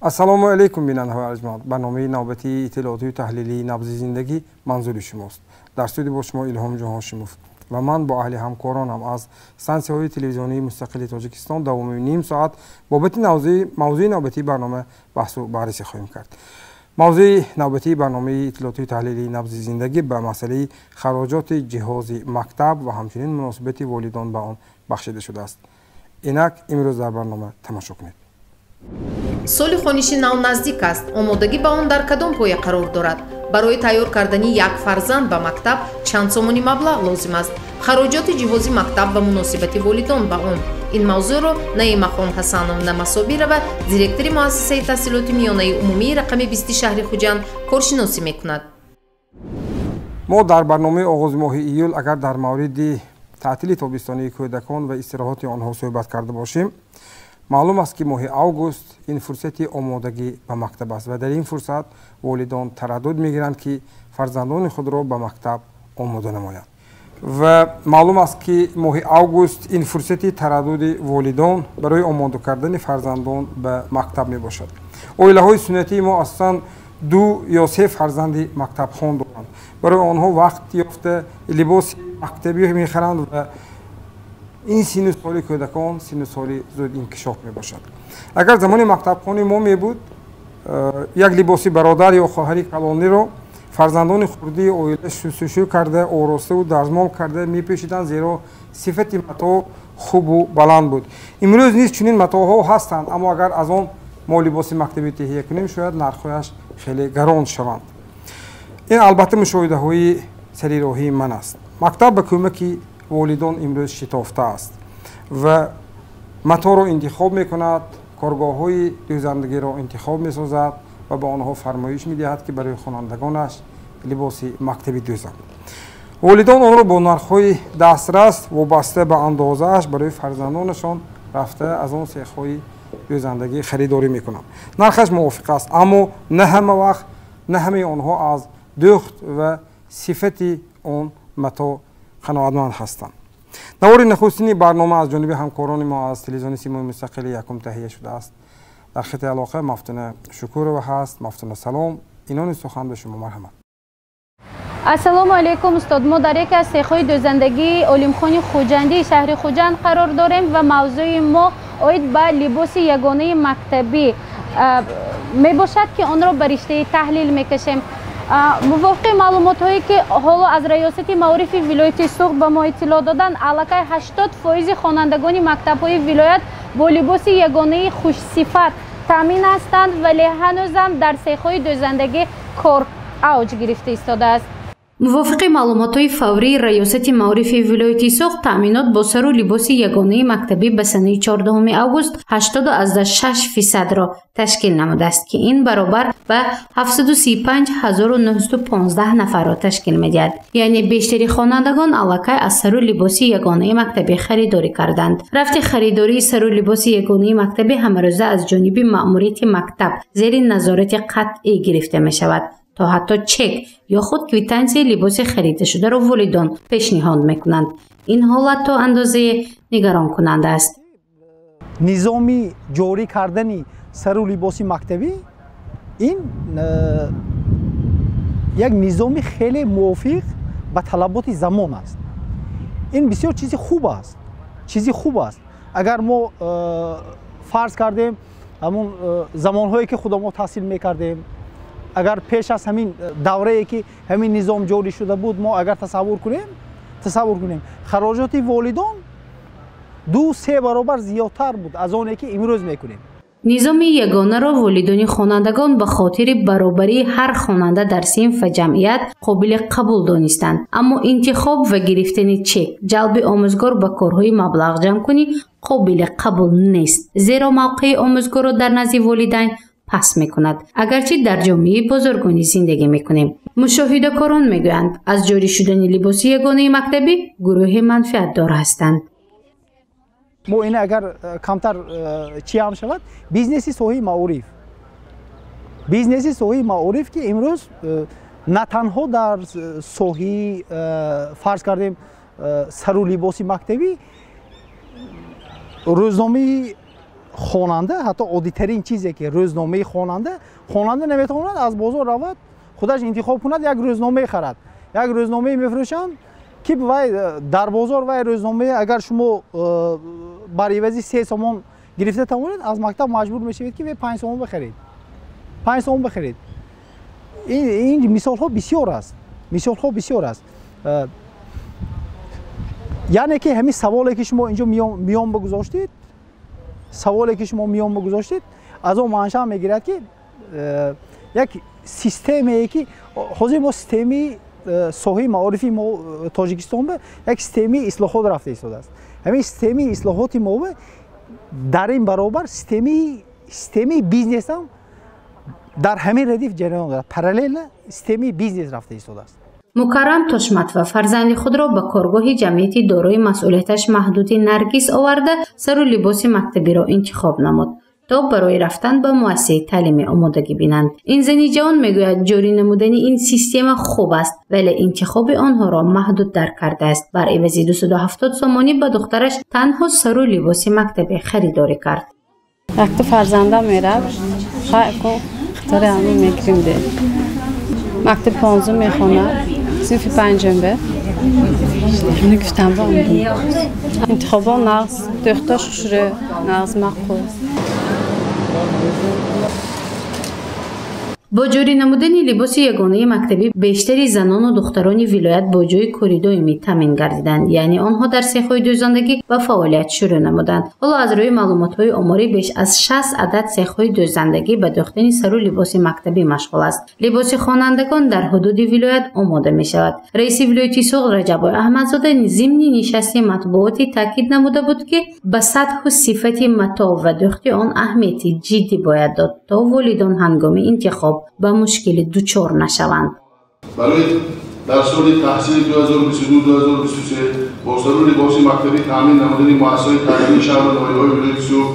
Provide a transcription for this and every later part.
السلام علیکم بیننده و ارجمند. برنامه نوبتی اطلاعاتی و تحلیلی نبض زندگی منظور شماست. در استودیو با شما الهام جهان شموف و من با اهل همکارانم از ستانسی‌های تلویزیونی مستقل تاجیکستان دومین نیم ساعت بابت موضوع نوبتی برنامه بحث و بررسی خواهیم کرد. موضوع نوبتی برنامه اطلاعاتی و تحلیلی نبض زندگی به مسئله خراجات جهاز مکتب و همچنین مناسبت والدان به آن بخشیده شده است. اینک امروز در برنامه تماشا کنید. соли хониши нав наздик аст. омодагӣ ба он дар кадом поя қарор дорад? барои тайёр кардани як фарзанд ба мактаб чанд сомони маблағ лозим аст? хароҷоти ҷиҳози мактаб ва муносибати волидон ба он. ин мавзӯъро наимахон ҳасановна масобирова, директори муассисаи таҳсилоти миёнаи умумии рақами 20 шаҳри хуҷанд коршиносӣ мекунад. мо дар барномаи оғози моҳи июл агар дар мавриди таътили тобистонии кӯдакон ва истироҳати онҳо суҳбат карда бошем, معلوم است که ماه اوگوست این فرصتی آمادگی به مکتب است و در این فرصت والدان تردد میگیرند که فرزندان خود را به مکتب آماده نمایند و معلوم است که ماه اوگوست این فرصتی تردد والدان برای آماده کردن فرزندان به مکتب می باشد. عائله‌های سنتی ما اصلا 2 یا 3 فرزند مکتب خوان دارند. برای آنها وقت یافته لباس مکتبی میخرند و این سین سالی کودکان سین سالی زود انکشاف می باشد. اگر زمان مکتب خوانی ما می بود یک لباسی برادر یا خواهری کلانی را فرزندان خردی عائله شستشو کرده آراسته و دستمال کرده می پوشیدند زیرا صفت متاع خوب و بلند بود. امروز نیز چنین متاعها هستند اما اگر از آن ما لباس مکتبی تهیه کنیم شاید نرخش خیلی گران شوند. این البته مشاهده های سریراهی من است. مکتب به کمک والدان امروز شتافته است و متاع را انتخاب می کند، کارگاه های دوزندگی را انتخاب می سازد و به آنها فرمایش می دهد که برای خوانندگانش لباس مکتبی دوزند. والدان آن را با نرخ های دسترس وابسته به اندازه اش برای فرزندانشان رفته از آن سیخ های دوزندگی خریداری می کنند. نرخش موافق است اما نه همه وقت نه همه آنها از دخت و صفت آن متاع قناعتمند هستند. نوار نخستین برنامه از جانب همکاران ما از تلویزیون سیمای مستقل یکم تهیه شده است. در خط علاقه مفتون شکر و هست، مفتون سلام، اینان سخن به شما مرحمت. السلام علیکم استاد. ما در یک از سیخ‌های دوزندگی علیمخانی خوجندی شهر خوجند قرار داریم و موضوع ما آید به لباس یگانه مکتبی می باشد که آن را به رشته تحلیل میکشیم. موافق معلومات هایی که حالا از ریاست معارف ولایت سوخت به ما اطلاع دادن، علاقه 80% خوانندگان مکتب های ولایت با لباس یگانه خوش صفت تامین هستند ولی هنوزم در سیخ‌های دوزندگی کار اوج گرفته ایستاده است. موافق معلومات فوری ریاست معارف ولایت سوخت تامینات با سر و لباس یگانه مکتبی به سنه 14 اوگوست 86% را تشکیل نموده است که این برابر به 735915 نفر را تشکیل می‌دهد. یعنی بیشتری خوانندگان علاقه از سر و لباس یگانه مکتبی خریداری کردند. رفت خریداری سر و لباس یگانه مکتبی همروزه از جانب مأموریت مکتب زیر نظارت قطعی گرفته می شود تا حتی چک یا خود کویتانسی لباس خریده شده را والدان پیشنهاد میکنند. این حالت تا اندازه نگران کننده است. نظامی جاری کردن سر و لباس مکتبی این یک نظامی خیلی موافق به طلبات زمان است. این بسیار چیزی خوب است. اگر ما فرض کردیم همون زمانهایی که خود ما تحصیل میکردیم، اگر پیش از همین دوره‌ای که همین نظام جاری شده بود ما اگر تصور کنیم خراجات والدان 2-3 برابر زیادتر بود از آنی که امروز میکنیم. نظام یگانه را والدین خوانندگان به خاطر برابری هر خواننده در صنف و جمعیت قابل قبول دانستند، اما انتخاب و گرفتن چک جلب آموزگار به کارهای مبلغ جمع کنی قابل قبول نیست، زیرا موقع آموزگار را در نزد والدین پس میکند اگرچه در جامعه بزرگانی زندگی میکنیم. مشاهده کاران میگویند از جاری شدن لباس یگانه مکتبی گروه منفعت دار هستند. ما این اگر کمتر چی هم شود بیزنسی سوهی معروف که امروز نه تنها در سوهی فرض کردیم سر و لباس مکتبی روزنامه خواننده حتی عادی‌ترین چیزی که روزنامه خواننده نمیتواند از بازار رود خودش انتخاب کند یک روزنامه خرد یک روزنامه میفروشند که در بازار و روزنامه اگر شما برای عوضی 3 سوم گرفته توانید از مکتب مجبور میشوید که 5 سوم بخرید 5 سوم بخرید. این مثال ها بسیار است. یعنی که همین سوالی که شما اینجا میان بگذاشتید از اون منشأ میگیرد که یک سیستمی که حاضر ما سیستمی ساحه معارفی ما تاجیکستان به یک سیستمی اصلاحات رفته ایستاده است. همین سیستمی اصلاحات ما در این برابر سیستمی بیزنس هم در همین ردیف جریان دارد. پارالل سیستمی بیزنس رفته ایستاده است. مکرم تشمت و فرزند خود را به کارگاه جمعیتی دارای مسئولیتش محدود نرگس آورده سر و لباس مکتبی را انتخاب نمود تا برای رفتن به مؤسسه تعلیمی آمادگی بینند. این زنی جوان میگوید جاری نمودن این سیستم خوب است ولی انتخاب آنها را محدود در کرده است. بر عوض 270 سومانی به دخترش تنها سر و لباس مکتبی خریداری کرد. وقتی فرزندم میره اختار همین میگیریم ده مکتب 15 میخونه صنف 5 به اینو گفتم با انتخابا نقص دختر شوره نقص مقبول. با جاری نمودن لباس یگانه مکتبی بیشتری زنان و دختران ولایت با جای کوریدویمی تامین گردیدند، یعنی آنها در سحهای دوزندگی و فعالیت شروع نمودند. حالا از روی معلومات‌های آماری بیش از 60 عدد سحهای دوزندگی به دوختن سر و لباس مکتبی مشغول است. لباس خوانندگان در حدود ولایت آماده می شود. رئیس ولایتی سوق رجب احمدزاده ضمن نشست مطبوعاتی تاکید نموده بود که به سطح و صفت متاع و دوخت آن اهمیت جدی باید داد تا والدان هنگام انتخاب با مشکل دچار نشوند. برای در سال تحصیل 2022-2023 با سر لباس مکتبی تامین نمودن مؤسسه‌های تعلیمی شهر و ناحیه‌های ولایت سوق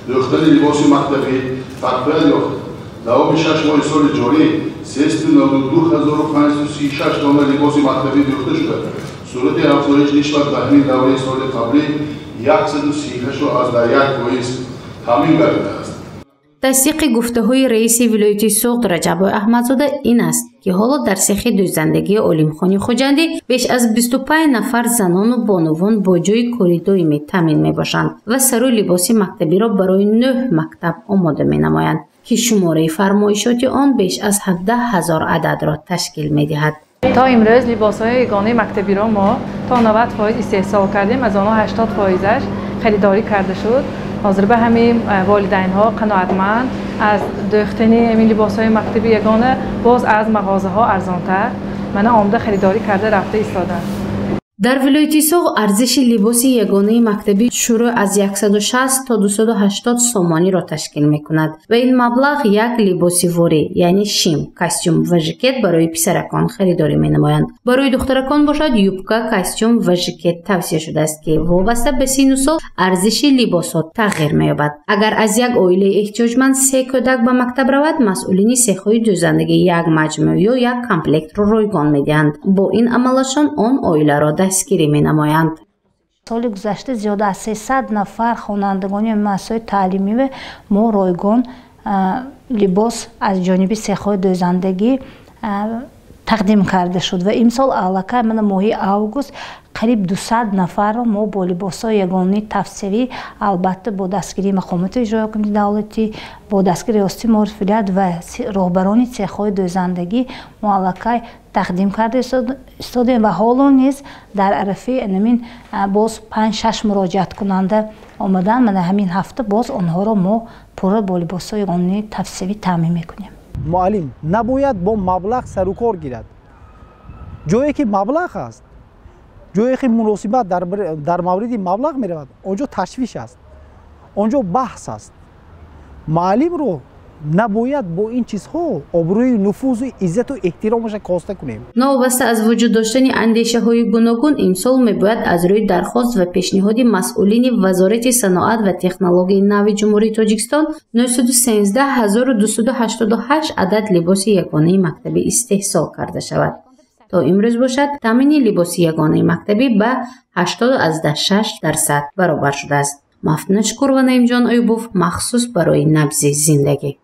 دوختن لباس مکتبی تقویت یافت. دوام 6 ماه سال جاری 392,536 دانه لباس مکتبی دوخته شده. صورت افزایش نسبت به همین دوره سال قبلی 138.1% تامین گردیده است. تصدیق گفته‌های رئیس ولایت سوق رجب احمدزاده این است که حالا در سیخ دوزندگی علیمخانی خوجندی بیش از 25 نفر زنان و بانوان با جای کوریدویمی تامین میباشند و سر و لباس مکتبی را برای 9 مکتب آماده مینمایند که شماره فرمایشات آن بیش از 17,000 عدد را تشکیل میدهد. تا امروز لباس‌های یگانه مکتبی را ما تا 90% استحصال کردیم، از آنها 80%ش خریداری کرده شد. حاضر به همین والدین ها قناعتمند از دوختن این لباس های مکتبی یگانه باز از مغازه ها ارزانتر من آمده خریداری کرده رفته ایستادن. در ولایت سوق ارزش لباس یگانه مکتبی شروع از 160 تا 280 سومانی را تشکیل می کند و این مبلغ یک لباس واری یعنی شیم، کاستوم و ژاکت برای پسرکان خریداری می نمایند. برای دخترکان باشد یوبکا، کاستوم و ژاکت توصیه شده است که وابسته به سن و سال ارزش لباسات تغییر می یابد. اگر از یک عائله احتیاجمند 3 کودک به مکتب رود، مسئولین سحهای دوزندگی یک مجموعه یا یک کامپلکت را رایگان می دهند. با این عملشان آن عائله را دستگیری می نمایند. سال گذشته زیاد از 300 نفر خوانندگان مؤسسه‌های تعلیمی و ما رایگان لباس از جانب سحهای دوزندگی تقدیم کرده شد و امسال علاقه من ماه اوگوست قریب 200 نفر را ما با لباس‌های یگانه تفسیری البته با دستگیری مقامات اجرایی حکومت دولتی با دستگیری ریاستی معارف ولایت و راهبران سحهای دوزندگی معلقه تقدیم کرده استادیم و حالا نیز در عرفه انمین باز 5-6 مراجعت کننده آمدن. من همین هفته باز آنها را ما پورا با لباس‌های یگانه تفسیری تامین میکنیم. معلم نباید با مبلغ سر و کار گیرد. جایی که مبلغ است، جایی که مناسبت در مورد مبلغ می رود، اونجا تشویش است، اونجا بحث است. معلم رو نباید با این چیزها آبروی نفوذ و عزت و احترامش کاسته کنیم. نوابسته از وجود داشتن اندیشه های گوناگون امسال میباید از روی درخواست و پیشنهاد مسئولین وزارت صنعت و تکنولوژی نو جمهوری تاجیکستان 913,288 عدد لباس یگانه مکتبی استحصال کرده شود. تا امروز باشد تامین لباس یگانه مکتبی به 80.6% برابر شده است. мафтунашкур ва Наимҷон Оюбов махсус барои набзи зиндагӣ.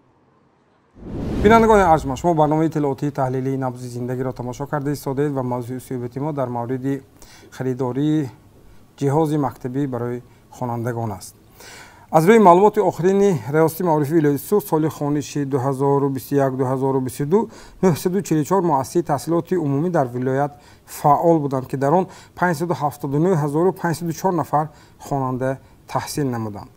бинандагони арзманд, шумо барномаи иттилоотии таҳлилии набзи зиндагиро тамошо карда истодед ва мавзӯи суҳбати мо дар мавриди харидории ҷиҳози мактабӣ барои хонандагон аст. аз рӯи маълумоти охирини риёсати маърифи вилояти суғ соли хониши 2021-2022 944 муассисаи таҳсилоти умумӣ дар вилоят фаъол буданд ки дар он 579504 нафар хонанда таҳсил намуданд.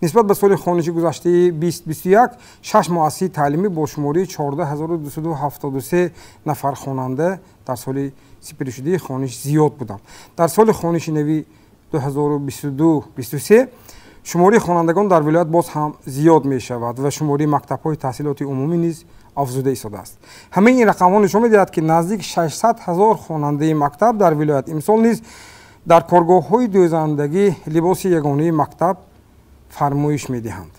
нисбат ба соли хониши гузаштаи 2021 6 муассисаи таълимӣ бо шумории 14273 нафар хонанда дар соли сипаришудаи хониш зиёд буданд. дар соли хониши нави 2022-23 шумори хонандагон дар вилоят боз ҳам зиёд мешавад ва шумори мактабҳои таҳсилоти умумӣ низ афзуда истодааст. ҳамаи ин рақамҳо нишон медиҳад ки наздик 600 000 хонандаи мактаб дар вилоят имсол низ дар коргоҳҳои дӯзандагӣ либоси ягонаи мактаб фармоиш медиҳанд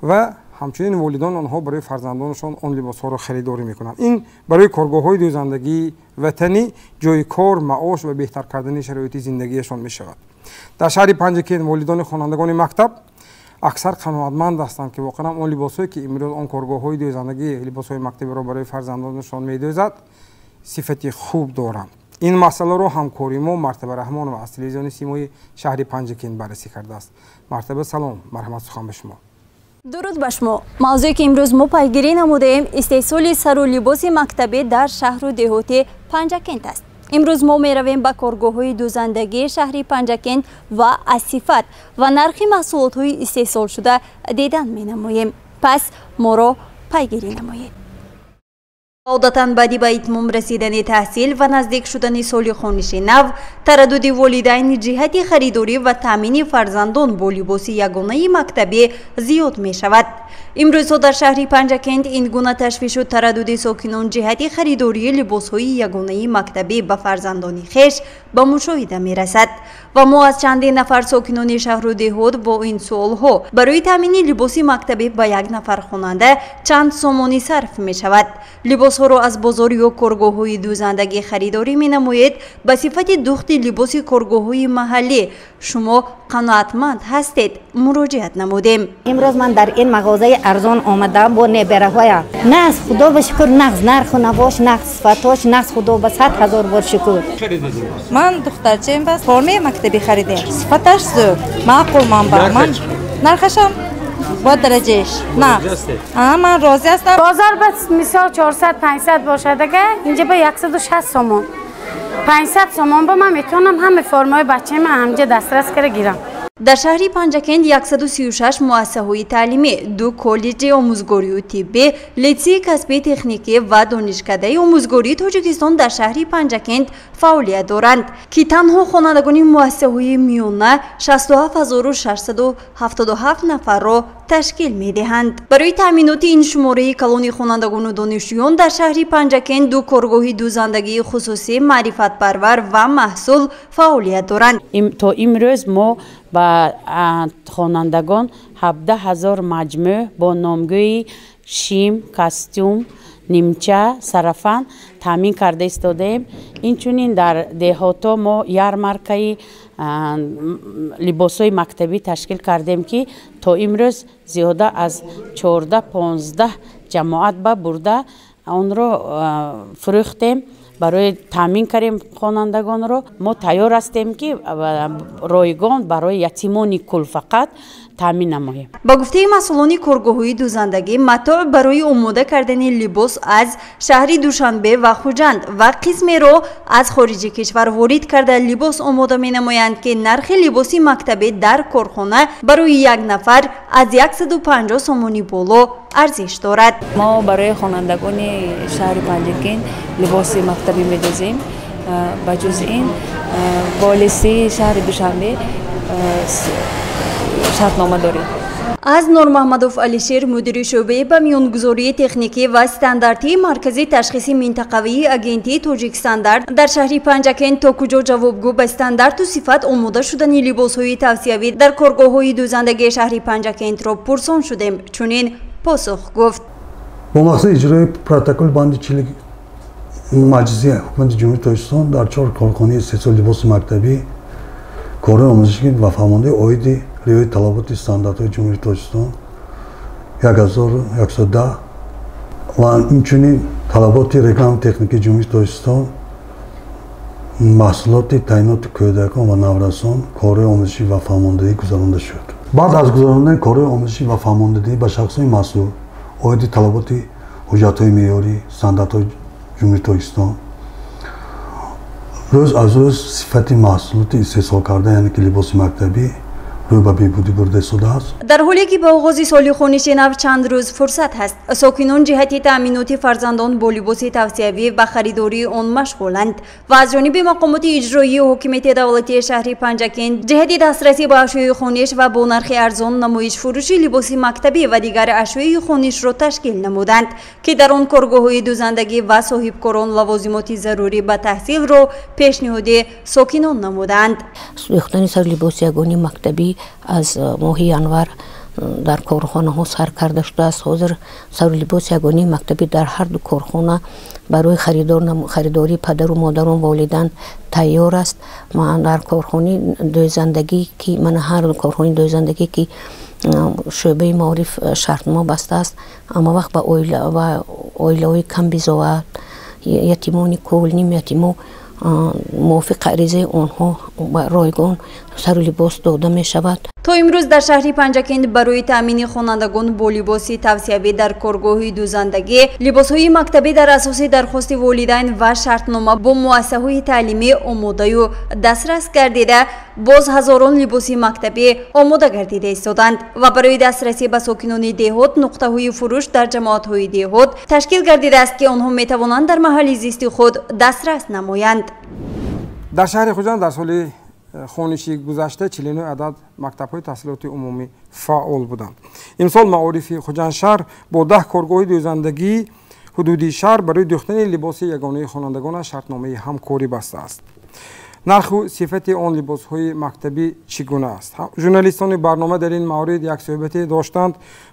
ва ҳамчунин волидон онҳо барои фарзандонашон он либосҳоро харидорӣ мекунанд. ин барои коргоҳҳои дӯзандагии ватанӣ ҷойи кор, маош ва беҳтар кардани шароити зиндагиашон мешавад. дар шаҳри Панҷакен волидони хонандагони мактаб аксар қаноатманд ҳастанд ки воқеан он либосҳое ки имрӯз он коргоҳҳои дӯзандагӣ либосҳои мактабиро барои фарзандонашон медӯзад сифати хуб доранд. ин масъаларо ҳамкори мо Мартаба Раҳмонова аз телевизиони Симои шаҳри Панҷакен баррасӣ кардааст. Мартаба салом, марҳамат, сухан ба шумо. дуруд ба шумо. мавзӯе ки имрӯз мо пайгирӣ намудаем истеҳсоли сару либоси мактабӣ дар шаҳру деҳоти Панҷакент аст. имрӯз мо меравем ба коргоҳҳои дӯзандагии шаҳри Панҷакент ва Асифат ва нархи маҳсулотҳои истеҳсолшуда дидан менамоем. пас моро пайгирӣ намоед. одатан баъди ба итмом расидани таҳсил ва наздик шудани соли хониши нав, тараддуди волидайн ҷиҳати харидорӣ ва таъмини фарзандон бо либоси ягонаи мактабӣ зиёд мешавад. имрӯзҳо дар шаҳри Панҷакент ин гуна ташвишу тараддуди сокинон ҷиҳати харидории либосҳои ягонаи мактабӣ ба фарзандони хеш ба мушоҳида мерасад ва мо аз чандин нафар сокинони шаҳру деҳот бо ин суолҳо барои таъмини либоси мактабӣ ба як нафар хонанда чанд сомонӣ сарф мешавад. либосҳоро аз бозор ё коргоҳҳои дӯзандагӣ харидорӣ менамоед ба сифати духти либоси коргоҳҳои маҳаллӣ. шумо қаноатманд ҳастед? муроҷиат намудем. имрӯз ман дар ин мағозаи арзон омадам бо небераҳоя. нағз худо ба шукр, нағз нарху навош, нағз сифатош, нағз худо ба 100 000 бор шукр. ман духтарчаем ба формаи мактаби харидем. сифаташ зӯр, маъқул манбаъ. ман нархашам با درجهش نه من راضی هستم. بازار به مثال 400 500 باشه دیگه اینجا به 160 سومون 500 سومون با من میتونم همه فرمای بچه من همجا دسترس کرده گیرم. дар шаҳри Панҷакент 136 муассисаҳои таълимӣ, 2 коллеҷи омӯзгорию тиббӣ, литсеи касбӣ техникӣ ва донишкадаи омӯзгории Тоҷикистон дар шаҳри Панҷакент фаъолият доранд, ки танҳо хонандагони муассисаҳои миёна 67677 нафарро ташкил медиҳанд. барои таъминоти ин шумораи калони хонандагону донишҷӯён дар шаҳри Панҷакент 2 коргоҳи дӯзандагии хусусӣ, маърифатпарвар ва маҳсул фаъолият доранд. то имрӯз мо ба хонандагон 17000 маҷмӯъ бо номгӯи шим, костюм, нимча, сарафан таъмин карда истодаем. инчунин дар деҳото мо ярмаркаи либосҳои мактабӣ ташкил кардем ки то имрӯз зиёда аз 14-15 ҷамоат ба бурда онро фурӯхтем. барои таъмин кардем хонандагонро. мо тайёр ҳастем ки ройгон барои ятимони кул фақат таъмин намоем. ба гуфтаи масъулони коргоҳҳои дӯзандагӣ, матоъ барои омода кардани либос аз шаҳри Душанбе ва Хуҷанд ва қисмеро аз хориҷи кишвар ворид карда либос омода менамоянд ки нархи либоси мактабӣ дар корхона барои як нафар аз 150 сомони боло арзиш дорад. мо барои хонандагони шаҳри Панҷакент либоси мактабӣ медозем. ба ҷуз ин волиси шаҳри Душанбе шартнома дорем. аз Нурмаҳмадов Алишер, мудири шӯъбаи ба миёнгузории техникӣ ва стандартии маркази ташхиси минтақавии агентии Тоҷик стандарт дар шаҳри Панҷакент то куҷо ҷавобгӯ ба стандарту сифат омода шудани либосҳои тавсиявӣ дар коргоҳҳои дӯзандагии шаҳри Панҷакентро пурсон шудем. чунин посух гуфт. бо мақсади иҷрои протоколи банди 40 маҷлиси ҳукумати ҷумҳурии Тоҷикистон дар 4 корхонаи истеҳсоли либоси мактабӣ, корҳои омӯзишӣ ва фармондеҳӣ оиди ریوی طلبات استانداردهای جمهوری تاجیکستان 1110 و همچنین طلبات رکلام تکنیکی جمهوری تاجیکستان محصولات تعیینات کودکان و نورسان کارهای آموزشی و فرماندهی گذرانده شد. بعد از گذراندن کارهای آموزشی و فرماندهی به شخصهای مسئول عاید طلبات حجت‌های معیاری استانداردهای جمهوری تاجیکستان روز از روز صفت محصولات استحصال کرده یعنی که لباس مکتبی روی به بهبودی برده شده است. در حالی که با آغاز سال خونشی نو چند روز فرصت هست، ساکنان جهت تامینات فرزندان با لباس توصیوی و خریداری آن مشغولند و از جانب مقامات اجرایی و حکومت دولتی شهر پنجکین جهت دسترسی به اشیاء خونش و با نرخ ارزان نمایش فروش لباس مکتبی و دیگر اشیاء خونش را تشکیل نمودند که در آن کارگاه‌های دوزندگی و صاحبکاران لوازمات ضروری به تحصیل را پیشنهاد ساکنان نمودند. سوختن سر لباس یگانه مکتبی از ماه ینور در کارخانه ها سر کرده شده است. حاضر سر لباس یگانه مکتبی در هر دو کارخانه برای خریداری پدر و مادران والدین تیار است. من در کارخانه دوزندگی که من هر دو کارخانه دوزندگی که شعبه معارف شرطنامه بسته است، اما وقت به اویلای کم بیزاوت یتیمان کول نیم یتیمو موافق عریضه آنها رایگان سر لباس داده می شود. تا امروز در شهر پنجکین برای تامین خوانندگان با لباس توصیوی در کارگاه دوزندگی لباس‌های مکتبی در اساس درخواست والدین و شرطنامه با مؤسسه‌های تعلیمی آماده و دسترس گردیده باز هزاران لباس مکتبی آماده گردیده ایستادند و برای دسترسی به ساکنان دهات نقطه‌های فروش در جماعت‌های دهات تشکیل گردیده است که آنها می‌توانند در محل زیست خود دسترس نمایند. در شهر خوجند در سال خونشی گذشته 49 عدد مکتب‌های تحصیلات عمومی فعال بودند. امسال معارف خوجند شهر با 10 کارگاه دوزندگی حدودی شهر برای دوختن لباس یگانه خوانندگان شرطنامه همکاری بسته است. نرخ و صفت آن لباس‌های مکتبی چگونه است؟ ژورنالیستان برنامه در این مورد یک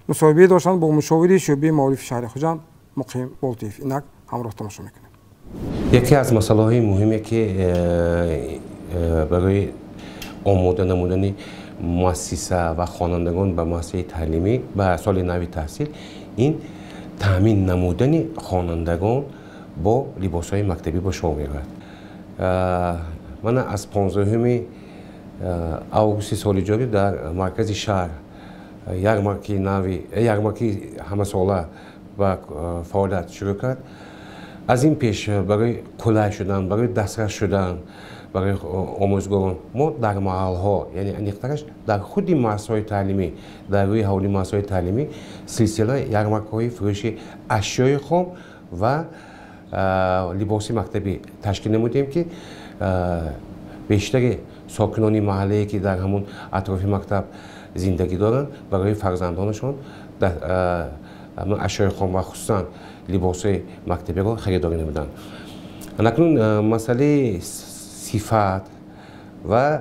مصاحبه داشتند با مشاور شعبه معارف شهر خوجند مقیم بولتیف. اینک همراه تماشا می‌کنیم. یکی از مسائل مهمی که برای آماده نمودن مؤسسه و خوانندگان به مؤسسه تعلیمی به سال نو تحصیل این تامین نمودن خوانندگان با لباس‌های مکتبی با شما می‌رود. من از 15 آگوست سال جاری در مرکز شهر یارمارکی همه ساله و فعالیت شروع کرد. از این پیش برای کلاه شدن، برای دسترس شدن برای آموزگاران ما در محل‌ها یعنی انیقترش در خود مؤسسه‌های تعلیمی در روی حولی مؤسسه‌های تعلیمی سلسله یارمارک‌های فروش اشیاء خام و لباس مکتبی تشکیل نمودیم که بیشتر ساکنان محله‌ای که در همون اطراف مکتب زندگی دارند برای فرزندانشان اشیاء خام و خصوصا لباس مکتبی را خریداری نمودند. اکنون مسئله صفت و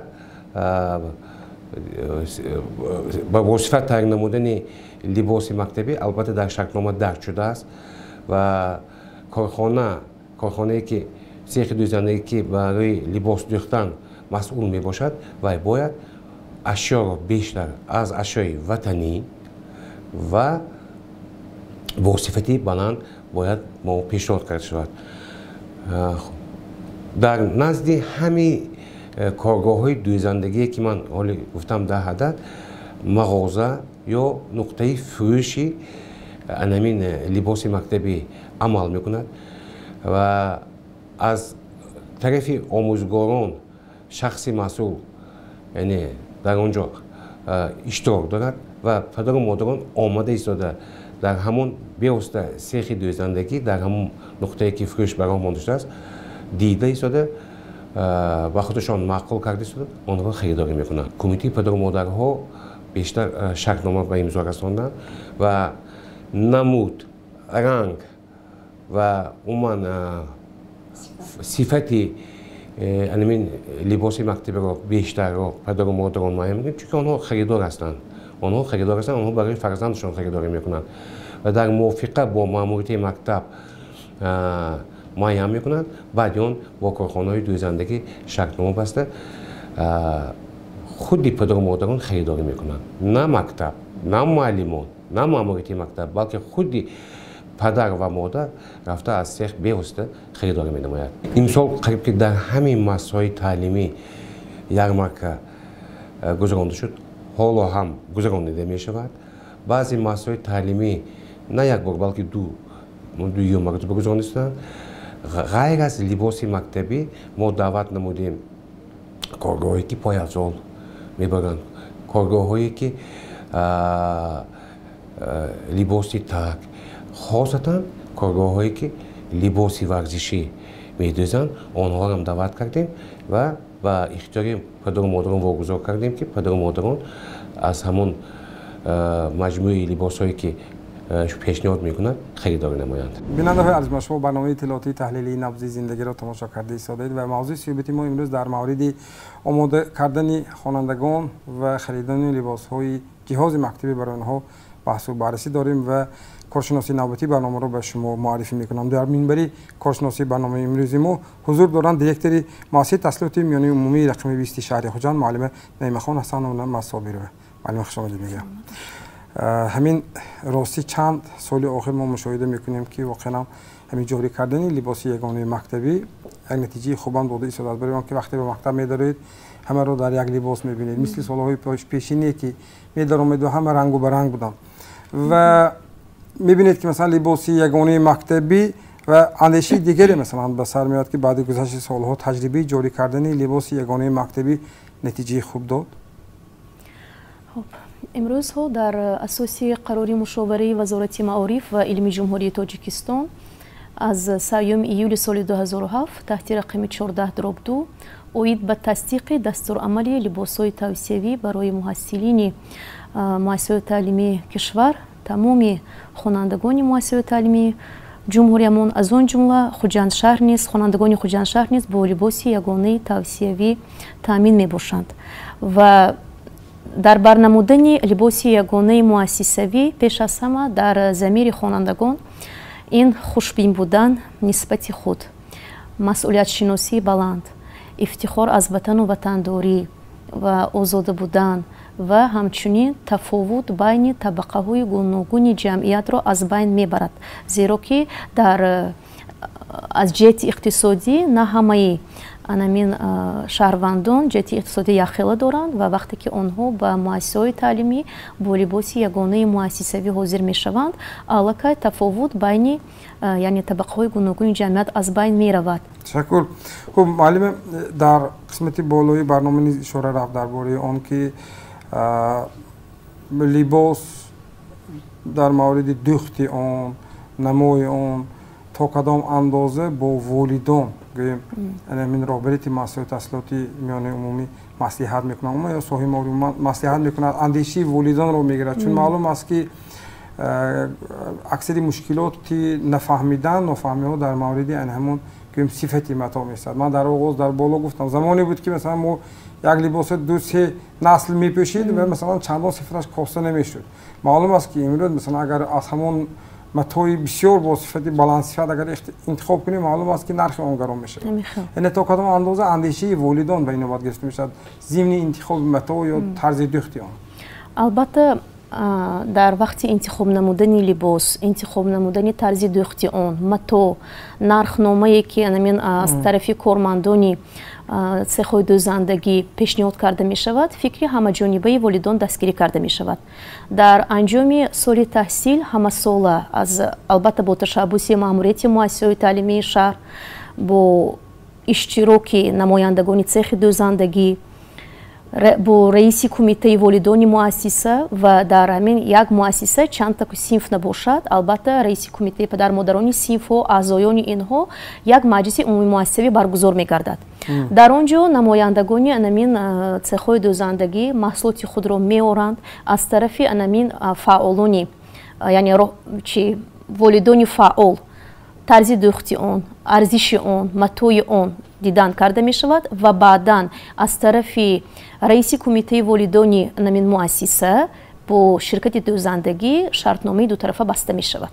با صفت تعیین نمودن لباس مکتبی البته در شرطنامه درج شده است و کارخانه‌ای که سیخ دوزندگی که برای لباس دوختن مسئول می باشد و باید اشیا را بیشتر از اشیای وطنی و با صفتی بلند باید ما پیشنهاد کرده شود. در نزد همه کارگاه‌های دوزندگی که من حالی گفتم 10 عدد مغازه یا نقطه فروشی انمین لباس مکتبی عمل میکند و از طرف آموزگاران شخصی مسئول یعنی در آنجا اشتراک دارد و پدر و مادران آماده ایستاده در همون بیوسته سیخ دوزندگی در همون نقطه‌ای که فروش برای آنها داشته است دیده ایستاده و خودشان معقول کرده ایستاده آنها خریداری میکنند. کمیته پدر و مادرها بیشتر شرطنامه به امضا رساندند و نمود، رنگ و عموما صفتی انمین لباس مکتبی را بیشتر را پدر و مادران مهم میکنند چون آنها خریدار هستند. آنها برای فرزندشان خریداری میکنند و در موافقه با ماموریت مکتب معین میکنند. بعد آن با کارخانه‌های دوزندگی شرطنامه بسته خودی پدر و مادران خریداری میکنند، نه مکتب، نه معلمان، نه ماموریتی مکتب، بلکه خودی پدر و مادر رفته از سیخ بیوسته خریداری می نماید. امسال قریب که در همین مسائل تعلیمی ярмарка گذرانده شد، حالا هم گذرانده می شود. بعضی مسائل تعلیمی نه یک بار بلکه دو مرتبه گذرانده شدند. غیر از لباس مکتبی ما دعوت نمودیم کارگاهایی که پایافزال میبرند، کارگاهایی که لباسی تک، خاصتا کارگاهایی که لباسی ورزشی میدوزند، آنها هم دعوت کردیم و با اختیار پدر و مادران واگذار کردیم که پدر و مادران از همون مجموعه لباسایی که پیشنهاد میکنند خریداری نمایند. بیننده های عزیز، شما برنامه اطلاعاتی تحلیلی نبض زندگی را تماشا کرده ایستادید و موضوع صحبت ما امروز در مورد آماده کردن خوانندگان و خریدن لباس های جهاز مکتبی برای آنها بحث و بررسی داریم و کارشناسی نوبتی برنامه را به شما معرفی میکنم. در منبر کارشناسی برنامه امروز ما حضور دارند دیرکتور مؤسسه تحصیلات میانه عمومی رقم 20 شهر خوجند معلم نعیمه خان حسن و مصابی رو معلم خوش آمدید میگم. همین راستی چند سال آخر ما مشاهده میکنیم که واقعا همین جاری کردن لباس یگانه مکتبی یک نتیجه خوبم داده ایستاد، برای آنکه وقتی به مکتب می‌دارید همه رو در یک لباس می‌بینید، مثل سال‌های پیشینی که می‌دارم و همه رنگ و برنگ بودن و می‌بینید که مثلا لباس یگانه مکتبی و اندیشه دیگری مثلا به سر میاد که بعد گذشت سال‌ها تجربه جاری کردن لباس یگانه مکتبی نتیجه خوب داد. امروز ها در اساس قراری مشاوره وزارت معارف و علم جمهوری تاجیکستان از 3 ایول سال 2007 تحت رقم 14/2 اوید به تصدیق دستورالعمل لباس‌های توصیوی برای محصلین مؤسسات تعلیمی کشور تمام خوانندگان مؤسسات تعلیمی جمهوریمون از آن جمله خوجند شهر نیز خوانندگان خوجند شهر نیز با لباس یگانه توصیوی تامین می‌باشند و در برنمودن لباس یگانه مؤسسوی پیش از همه در ضمیر خوانندگان این خوشبین بودن نسبت خود، مسئولیت شناسی بلند، افتخار از وطن و وطنداری و آزاده بودن و همچنین تفاوت بین طبقه های گوناگون جمعیت را از بین میبرد، زیرا که در از جهت اقتصادی نه همه انامین شهروندان جهت اقتصادی یخیله دارند و وقتی که آنها به مؤسسه‌های تعلیمی با لباس یگانه مؤسسوی حاضر میشوند علاقه تفاوت بین یعنی طبقه‌های گوناگون جمعیت از بین میرود. تشکر. خب معلم، در قسمت بالای برنامه اشاره رفت درباره آن که لباس در مورد دوخت آن، نمای آن تا کدام اندازه با والدان گویم این رهبریت مؤسسات تحصیلاتی میانه عمومی مصلحت میکنن اما یا صاحب معلومات مصلحت میکنن اندیشه والدان رو میگیرد، چون معلوم است که اکثر مشکلات نفهمیدن نفهمی ها در مورد این همون گویم صفتی متا میشد. من در آغاز در بالا گفتم زمانی بود که مثلا ما یک لباس 2-3 نسل میپوشید و مثلا چندان صفتش کاسته نمیشد. معلوم است که امروز مثلا اگر از همون متوی بسیار با صفت بلند صفت اگر انتخاب کنیم معلوم است که نرخ آن گران میشه. یعنی تا کدام اندازه اندیشه والدان به این نوبت گرفته میشد ضمن انتخاب متو یا طرز دوختی آن. البته در وقت انتخاب نمودن لباس، انتخاب نمودن طرز دوختی آن، متو، نرخنامه‌ای که از طرف کارمندان سخای دوزندگی پیشنهاد کرده می شود، فکری همه جانبه والدان دستگیری کرده می شود. در انجام سال تحصیل همه ساله از البته با تشبث ماموریت مؤسسات تعلیمی شهر با اشتراک نمایندگان سخ دوزندگی با رئیس کمیته والدان مؤسسه و در همین یک مؤسسه چند تا صنف نباشد، البته رئیس کمیته پدر مادران صنف و اعضایان اینها یک مجلس عمومی مؤسسوی برگزار می‌گردد. در آنجا نمایندگان انامین سخای دوزندگی محصولات خود را می‌آورند از طرف انامین فعالانی یعنی چی والدان فعال طرز دوختی آن، ارزش آن، متوی آن دیدن کرده می شود و بعداً از طرف رئیس کمیته والدان نمین مؤسسه با شرکت دوزندگی شرطنامه دو طرفه بسته می شود.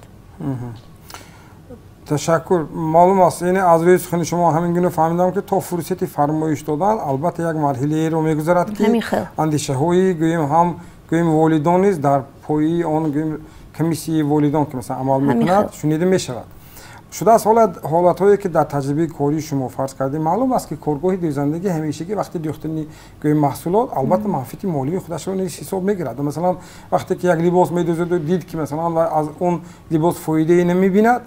تشکر. معلوم است یعنی از روی سخن شما همین گونه فهمیدم که تا فرصت فرمایش دادن البته یک مرحله رو میگذرد که اندیشه های گویم هم گویم والدان نیز در پای آن گویم کمیسی والدان که مثلا عمل میکند شنیده میشود. شده است حالت هایی که در تجربه کاری شما فرض کردیم معلوم است که کارگاه دوزندگی همیشگی وقتی دوختنی گویم محصولات البته منفعت مالی خودش رو نیز حساب میگیرد. مثلا وقتی که یک لباس میدوزد و دید که مثلا از اون لباس فایده ای نمیبیند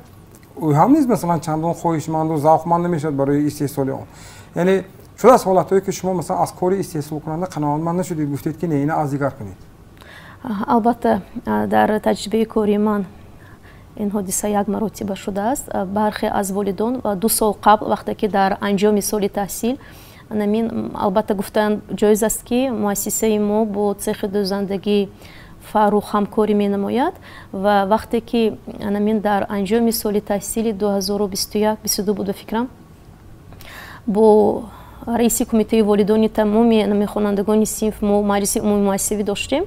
او هم نیز مثلا چندان خواهشمند و ذوقمند نمیشد برای استحصال آن. یعنی شده است حالتایی که شما مثلا از کار استحصال کننده قناعتمند نشدید گفتید که نه اینه از دیگر کنید. البته در تجربه کاری من این حادثه یک مرتبه شده است. برخی از والدان 2 سال قبل وقتی که در انجام سال تحصیل البته گفتن جایز است که مؤسسه ما با سیخ دوزندگی فاروق همکاری می نماید و وقتی که در انجام سال تحصیل 2021-22 بود فکرم با رئیس کمیته والدان تمامی خوانندگان صنف ما مجلس عمومی مؤسسوی داشتیم.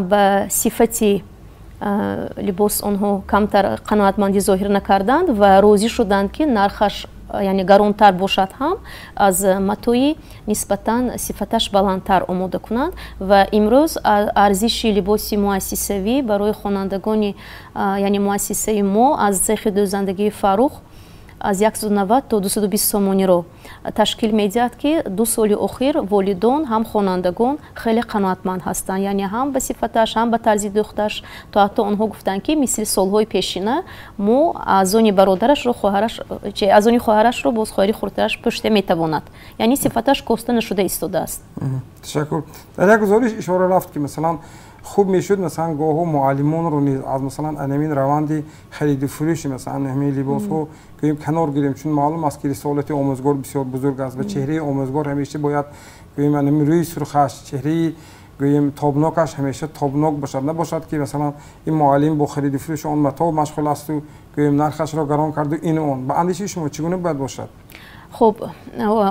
به صفتی لباس آنها کمتر قناعتمندی ظاهر نکردند و راضی شدند که نرخش یعنی گرانتر باشد هم از متوی نسبتا صفتش بلندتر آماده کنند و امروز ارزش لباس مؤسسوی برای خوانندگان یعنی مؤسسه ما از سیخ دوزندگی فاروق از 190 تا 220 سومانی رو تشکیل می‌دهد که 2 سال اخیر والدان هم خوانندگان خیلی قناعتمند هستند. یعنی هم به صفتش هم به طرز دوختش تا حتی آنها گفتن که مثل سالهای پیشینه ما از آن برادرش رو از آن خواهرش رو باز خواهری خورترش پشت میتواند یعنی صفتش کاسته نشده ایستاده است. تشکر. در یک گزارش اشاره رفت که مثلا خوب میشد مثلا گاهو معلمان رو نیز از مثلا انمین روند خرید و فروش مثلا همین لباس رو گویم کنار گیریم چون معلوم است که رسالت آموزگار بسیار بزرگ است و چهره آموزگار همیشه باید گویم انمی روی سرخش چهره گویم تابناکش همیشه تابناک باشد نباشد که مثلا این معلم با خرید و فروش آن متاع مشغول است و گویم نرخش را گران کرده این اون به اندیشه شما چگونه باید باشد؟ خب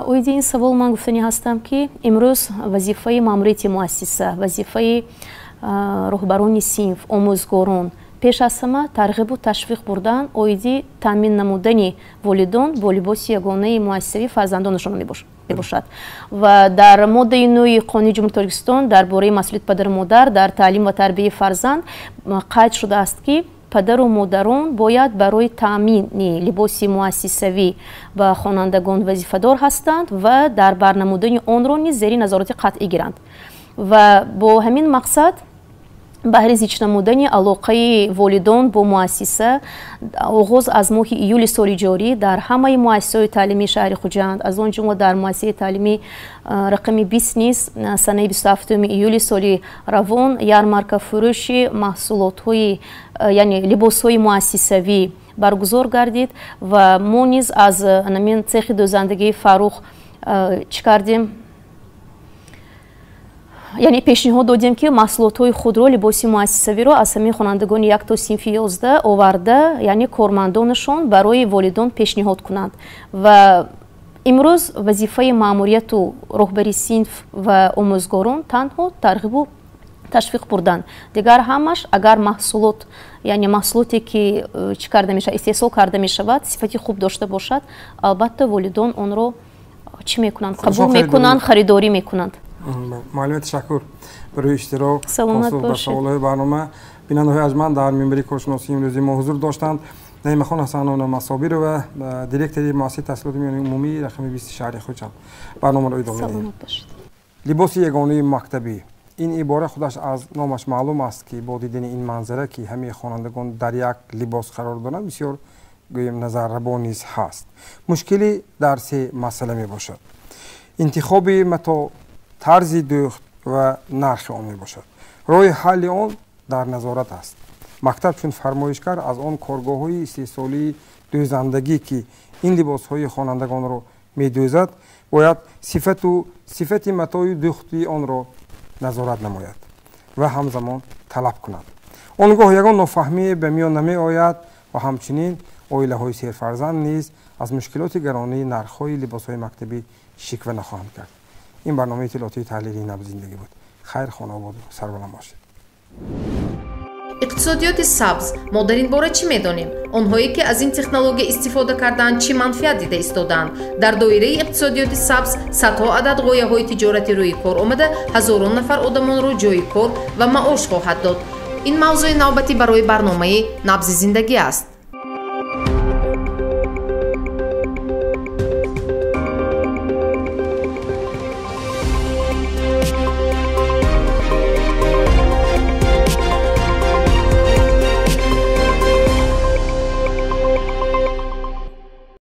اوید این سوال من گفتنی هستم که امروز وظیفه ماموریت مؤسسه وظیفه رهبران صنف آموزگاران پیش از همه ترغیب و تشویق بردن اویدی تامین نمودن والدان با لباس یگانه مؤسسوی فرزندانشان میباشد و در ماده 9 قانون جمهوری تاجیکستان درباره مسئولیت پدر و مادر در تعلیم و تربیت فرزند قید شده است که پدر و مادران باید برای تامین لباس مؤسسوی و خوانندگان وظیفه‌دار هستند و در برنمودن آن را نیز زیر نظارت قطعی گیرند و با همین مقصد بهر زیچ نمودن علاقه والدان با مؤسسه آغاز از ماه ایول سال جاری در همه مؤسسات تعلیمی شهر خوجند از آن جمله در مؤسسه تعلیمی رقم 20 نیز سنه 27 ایول سال روان یارمارک فروش محصولات های یعنی لباس های مؤسسوی برگزار گردید و ما نیز از همین سیخ دوزندگی فاروق چی کردیم یعنی پیشنهاد دادیم که محصولات خود را لباس مؤسسوی را از همین خوانندگان 1 تا صنف 11 آورده یعنی کارمندانشان برای والدان پیشنهاد کنند و امروز وظیفه ماموریت و رهبری صنف و آموزگاران تنها ترغیب و تشویق بردن دیگر همش اگر محصولات یعنی محصولاتی که چی کرده میشه استحصال کرده میشود صفتی خوب داشته باشد البته والدان آن را چی میکنند قبول میکنند خریداری میکنند. معلم تشکر برای اشتراک سلامت باشید. سوال‌های برنامه بیننده‌های ارجمند در منبر کارشناسی امروزی ما حضور داشتند. نعیم خان حسنان مصابیر و دیرکتور مؤسسه تحصیلات میانی عمومی رقم 20 شهر خوجند برنامه را ادامه می‌دهیم. لباس یگانه مکتبی این عباره خودش از نامش معلوم است که با دیدن این منظره که همه خوانندگان در یک لباس قرار دارند بسیار گویم نظرربا نیز هست. مشکلی در 3 مسئله می باشد. انتخاب متاع، طرز دوخت و نرخ آن می باشد. راه حل آن در نظارت است. مکتب چون فرمایشگر از آن کارگاه‌های استحصالی دوزندگی که این لباس‌های خوانندگان را می‌دوزد باید صفت متاع دوختی آن را نظارت نماید و همزمان طلب کند. آنگاه یگان نافهمی به میان نمی آید و همچنین عائله‌های سرفرزند نیز از مشکلات گرانی نرخ‌های لباس‌های مکتبی شکوه نخواهند کرد. این برنامه اطلاعاتی تحلیلی نبض زندگی بود. خیر خانه آباد و سربلند باشید. اقتصادیات سبز ما در این باره چی میدانیم؟ онҳое ки аз ин технология истифода карданд чӣ манфиат дида истоданд. Дар доираи иқтисодиёти сабз садҳо адад ғояҳои тиҷорати рӯи кор омада ҳазорон нафар одамонро ҷойи кор ва маош хоҳад дод. ин мавзӯи навбатӣ барои барномаи набзи зиндагӣ аст.